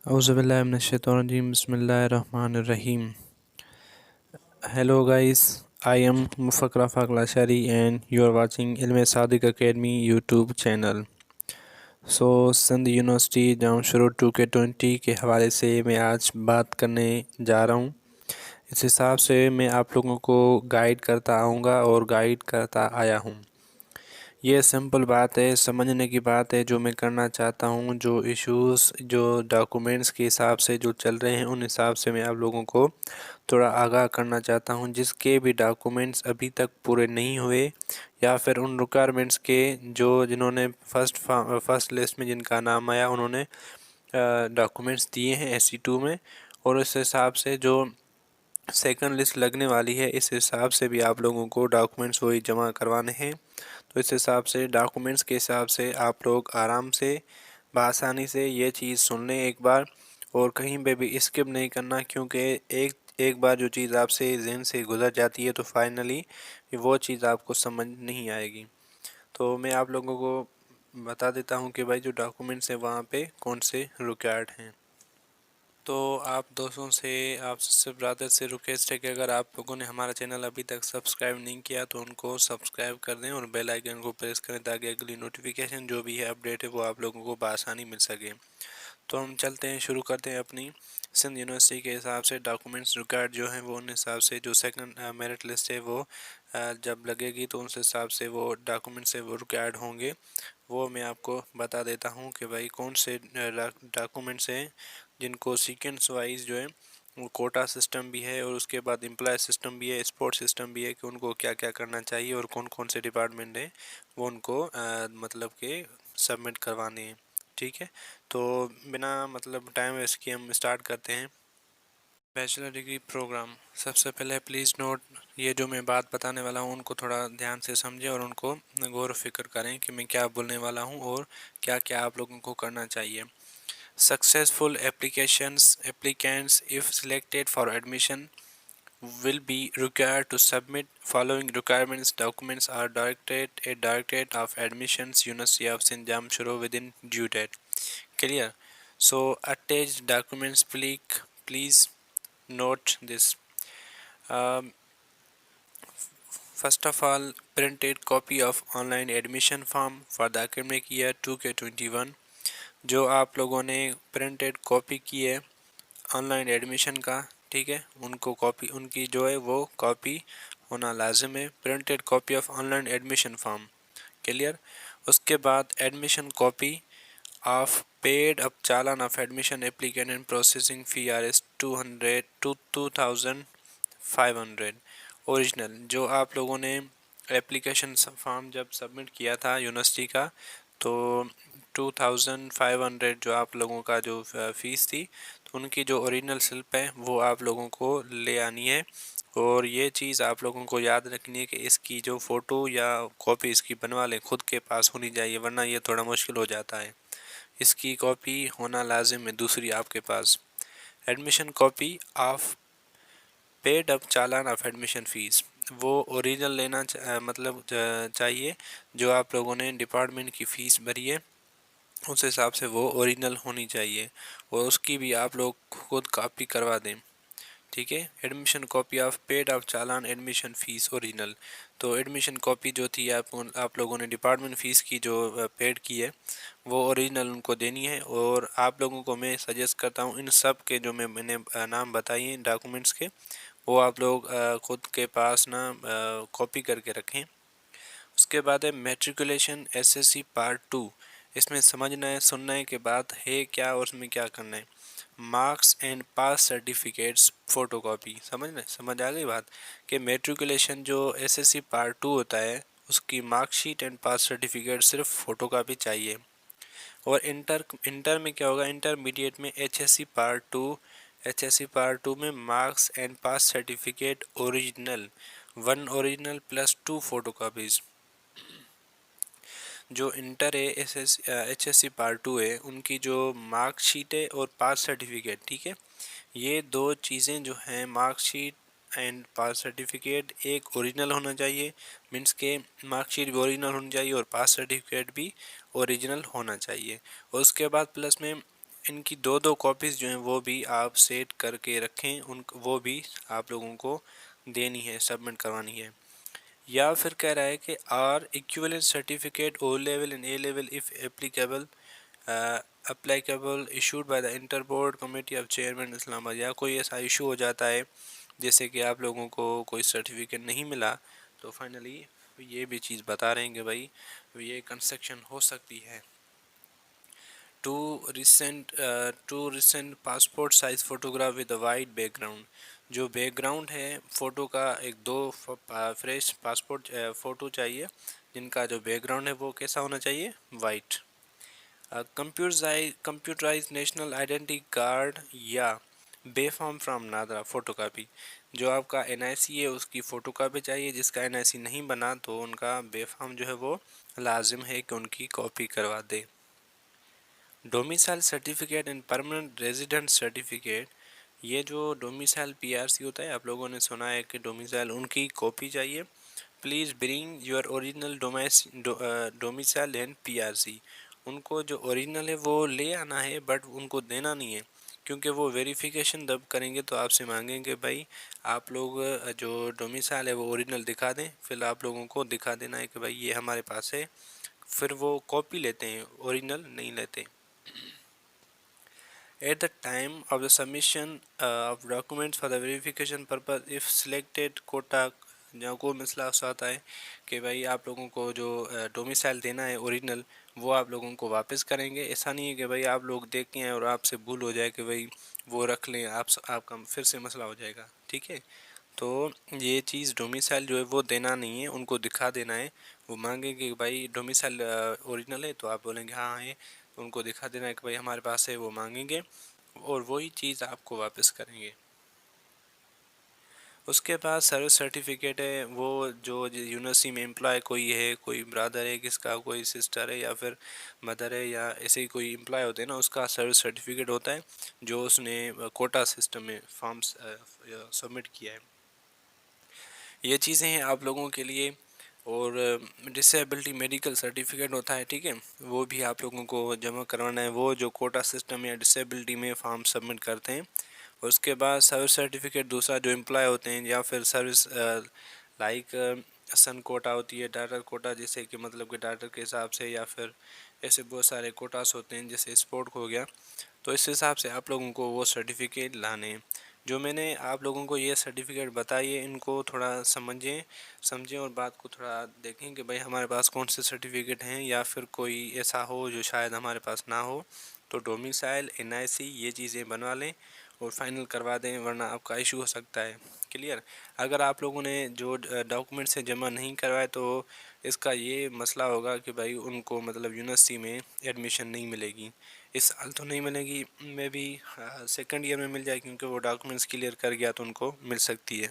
أعوذ بالله من الشيطان الرجيم بسم الله الرحمن الرحيم. Hello guys, I am Mufak Rafaq Lashari and you are watching Ilm Sadiq Academy YouTube channel. Sindh university جامع شروع 2K20 کے حوالے سے میں آج بات کرنے جا رہا ہوں. اس حساب سے میں آپ لوگوں کو گائیڈ کرتا آؤں گا اور گائیڈ کرتا آیا ہوں. یہ سمپل بات ہے، سمجھنے کی بات ہے. جو میں کرنا چاہتا ہوں، جو ایشوز جو ڈاکومنٹس کے حساب سے جو چل رہے ہیں، ان حساب سے میں آپ لوگوں کو تھوڑا آگاہ کرنا چاہتا ہوں. جس کے بھی ڈاکومنٹس ابھی تک پورے نہیں ہوئے یا پھر ان ریکوائرمنٹس کے جنہوں نے فرسٹ لسٹ میں جن کا نام آیا انہوں نے ڈاکومنٹس دیے ہیں SE2 میں، اور اس حساب سے جو سیکنڈ لسٹ لگنے والی ہے اس حساب سے بھی آپ لوگوں کو ڈاکومنٹس وہی جمع کروانے ہیں. تو اس حساب سے ڈاکومنٹس کے حساب سے آپ لوگ آرام سے بآسانی سے یہ چیز سن لیں ایک بار، اور کہیں پہ بھی اسکپ نہیں کرنا، کیونکہ ایک بار جو چیز آپ سے ذہن سے گزر جاتی ہے تو فائنلی وہ چیز آپ کو سمجھ نہیں آئے گی. تو میں آپ لوگوں کو بتا دیتا ہوں کہ بھائی جو ڈاکومنٹس ہیں وہاں پہ کون سے ریکوائرڈ ہیں. تو آپ دوستوں سے آپ سے برادر سے ریکویسٹ ہے کہ اگر آپ لوگوں نے ہمارا چینل ابھی تک سبسکرائب نہیں کیا تو ان کو سبسکرائب کر دیں اور بیل آئیکن کو پریس کریں تاکہ اگلی نوٹیفیکیشن جو بھی ہے اپڈیٹ ہے وہ آپ لوگوں کو بآسانی مل سکے. تو ہم چلتے ہیں، شروع کرتے ہیں اپنی سندھ یونیورسٹی کے حساب سے ڈاکومنٹس ریکوائرڈ جو ہیں وہ ان حساب سے جو سیکنڈ میرٹ لسٹ ہے وہ جب لگے گی تو اس حساب سے وہ ڈاکومنٹس وہ ریکوائرڈ ہوں گے. وہ میں آپ کو بتا دیتا ہوں کہ بھائی کون سے ڈاکومنٹس ہیں جن کو سیکوینس وائز جو ہے وہ کوٹا سسٹم بھی ہے اور اس کے بعد امپلائی سسٹم بھی ہے، اسپورٹ سسٹم بھی ہے کہ ان کو کیا کیا کرنا چاہیے اور کون کون سے ڈپارٹمنٹ ہیں وہ ان کو مطلب کہ سبمٹ کروانے ہیں. ٹھیک ہے، تو بنا مطلب ٹائم ویسٹ کے ہم اسٹارٹ کرتے ہیں. Bachelor degree programme. سب سے پہلے پلیز نوٹ، یہ جو میں بات بتانے والا ہوں ان کو تھوڑا دھیان سے سمجھیں اور ان کو غور و فکر کریں کہ میں کیا بولنے والا ہوں اور کیا کیا آپ لوگوں کو کرنا چاہیے. Successful applicants if selected for admission will be required to submit following requirements. Documents are directed at Directorate of Admissions, University of Sindh Jamshoro within due date. Clear? So attached documents, please note this. Um, First of all, printed copy of online admission form for the academic year 2K21. جو آپ لوگوں نے printed copy کی ہے on line admission کا، ٹھیک ہے، ان کو کاپی ان کی جو ہے وہ کاپی ہونا لازم ہے. Printed copy of online admission form. Clear. اس کے بعد admission copy of paid up challan of admission applicant and processing fee RS 2500 original. جو آپ لوگوں نے اپلیکیشن فارم جب سبمٹ کیا تھا یونیورسٹی کا تو 2500 جو آپ لوگوں کا جو فیس تھی تو ان کی جو اوریجنل سلپ ہے وہ آپ لوگوں کو لے آنی ہے. اور یہ چیز آپ لوگوں کو یاد رکھنی ہے کہ اس کی جو فوٹو یا کاپی اس کی بنوا لیں، خود کے پاس ہونی چاہیے ورنہ یہ تھوڑا مشکل ہو جاتا ہے. اس کی کاپی ہونا لازم ہے دوسری آپ کے پاس. Admission copy of paid up challan of admission fees, وہ اوریجنل لینا مطلب چاہیے جو آپ لوگوں نے ڈپارٹمنٹ کی فیس بھری ہے اس حساب سے وہ اوریجنل ہونی چاہیے اور اس کی بھی آپ لوگ خود کاپی کروا دیں. ٹھیک ہے. Admission copy of paid of challan admission fees original. تو ایڈمیشن کاپی جو تھی آپ لوگوں نے ڈپارٹمنٹ فیس کی جو پیڈ کی ہے وہ اوریجنل ان کو دینی ہے. اور آپ لوگوں کو میں سجیسٹ کرتا ہوں ان سب کے جو میں نے نام بتائی ہیں ڈاکومنٹس کے وہ آپ لوگ خود کے پاس نا کاپی کر کے رکھیں. اس کے بعد ہے میٹریکولیشن SSC پارٹ 2. اس میں سمجھنا ہے سننا ہے کہ بات ہے کیا اور اس میں کیا کرنا ہے. Marks and pass certificates photo copy. سمجھ آ گئی بات کہ میٹریکولیشن جو SSC پارٹ 2 ہوتا ہے اس کی mark sheet and pass certificate صرف فوٹو کاپی چاہیے. اور انٹر میں کیا ہوگا، انٹرمیڈیٹ میں HSC پارٹ 2 میں marks and pass certificate original 1 original plus 2 photo copies. جو انٹر ہے HSC پارٹ 2 ہے ان کی جو مارک شیٹ ہے اور پاس سرٹیفکیٹ، ٹھیک ہے، یہ دو چیزیں جو ہیں mark sheet and pass certificate ایک اوریجنل ہونا چاہیے، مینس کہ مارک شیٹ بھی اوریجنل ہونی چاہیے اور پاس سرٹیفکیٹ بھی اوریجنل ہونا چاہیے. اور اس کے بعد پلس میں ان کی دو کاپیز جو ہیں وہ بھی آپ سیٹ کر کے رکھیں، وہ بھی آپ لوگوں کو دینی ہے، سبمٹ کروانی ہے۔ یا پھر کہہ رہا ہے کہ are equivalent certificate O level and A level if applicable issued by the inter board committee of chairman Islamabad, یا کوئی ایسا ایشو ہو جاتا ہے جیسے کہ آپ لوگوں کو کوئی سرٹیفکیٹ نہیں ملا، تو فائنلی یہ بھی چیز بتا رہے ہیں کہ بھائی یہ کنسٹرکشن ہو سکتی ہے۔ Two recent passport size photograph with white background, جو بیک گراؤنڈ ہے فوٹو کا، ایک دو فریش پاسپورٹ فوٹو چاہیے جن کا جو بیک گراؤنڈ ہے وہ کیسا ہونا چاہیے، white. Computerised national identity card یا B form from NADRA photocopy, جو آپ کا این آئی سی ہے اس کی فوٹو کاپی چاہیے، جس کا این آئی سی نہیں بنا تو ان کا بے فارم جو ہے وہ لازم ہے کہ ان کی کاپی کروا دے۔ Domicile certificate and permanent resident certificate, یہ جو ڈومیسائل پی آر سی ہوتا ہے، آپ لوگوں نے سنا ہے کہ ڈومیسائل ان کی کاپی چاہیے۔ Please bring your original domicile and P R C, ان کو جو اوریجنل ہے وہ لے آنا ہے، بٹ ان کو دینا نہیں ہے، کیونکہ وہ ویریفیکیشن جب کریں گے تو آپ سے مانگیں گے بھائی آپ لوگ جو ڈومیسائل ہے وہ اوریجنل دکھا دیں، پھر آپ لوگوں کو دکھا دینا ہے کہ بھائی یہ ہمارے پاس ہے، پھر وہ کاپی لیتے ہیں، اوریجنل نہیں لیتے۔ At the time of the submission of documents for the verification purpose, if selected quota، جہاں کوئی مسئلہ ایسا آتا ہے کہ بھائی آپ لوگوں کو جو ڈومیسائل دینا ہے اوریجنل وہ آپ لوگوں کو واپس کریں گے، ایسا نہیں ہے کہ بھائی آپ لوگ دیکھ کے ہیں اور آپ سے بھول ہو جائے کہ بھائی وہ رکھ لیں، آپ کا پھر سے مسئلہ ہو جائے گا، ٹھیک ہے۔ تو یہ چیز ڈومیسائل جو ہے وہ دینا نہیں ہے، ان کو دکھا دینا ہے، وہ مانگیں گے کہ بھائی ڈومیسائل اوریجنل ہے تو آپ بولیں گے ہاں ہے، ان کو دکھا دینا ہے کہ بھائی ہمارے پاس ہے، وہ مانگیں گے اور وہی چیز آپ کو واپس کریں گے۔ اس کے بعد سروس سرٹیفکیٹ ہے، وہ جو یونیورسٹی میں امپلائی کوئی ہے، کوئی برادر ہے کس کا، کوئی سسٹر ہے یا پھر مدر ہے یا ایسے ہی کوئی امپلائی ہوتے ہیں نا، اس کا سروس سرٹیفکیٹ ہوتا ہے جو اس نے کوٹا سسٹم میں فارمز سبمٹ کیا ہے۔ یہ چیزیں ہیں آپ لوگوں کے لیے۔ اور ڈسیبلٹی میڈیکل سرٹیفکیٹ ہوتا ہے، ٹھیک ہے، وہ بھی آپ لوگوں کو جمع کروانا ہے، وہ جو کوٹا سسٹم یا ڈسیبلٹی میں فارم سبمٹ کرتے ہیں۔ اور اس کے بعد سروس سرٹیفکیٹ دوسرا جو امپلائی ہوتے ہیں یا پھر سروس لائک سن کوٹا ہوتی ہے، ڈاٹر کوٹا جیسے کہ مطلب کہ ڈاٹر کے حساب سے، یا پھر ایسے بہت سارے کوٹاس ہوتے ہیں جیسے اسپورٹ ہو گیا، تو اس حساب سے آپ لوگوں کو وہ سرٹیفکیٹ لانے ہیں۔ جو میں نے آپ لوگوں کو یہ سرٹیفکیٹ بتائی ہے ان کو تھوڑا سمجھیں اور بات کو تھوڑا دیکھیں کہ بھائی ہمارے پاس کون سے سرٹیفکیٹ ہیں، یا پھر کوئی ایسا ہو جو شاید ہمارے پاس نہ ہو، تو ڈومیسائل، این آئی سی یہ چیزیں بنوا لیں اور فائنل کروا دیں، ورنہ آپ کا ایشو ہو سکتا ہے۔ کلیئر؟ اگر آپ لوگوں نے جو ڈاکومنٹ سے جمع نہیں کروائے تو اس کا یہ مسئلہ ہوگا کہ بھائی ان کو مطلب یونیورسٹی میں ایڈمیشن نہیں ملے گی، اس سال تو نہیں ملے گی، میں بھی سیکنڈ ایئر میں مل جائے، کیونکہ وہ ڈاکومنٹس کلیئر کر گیا تو ان کو مل سکتی ہے۔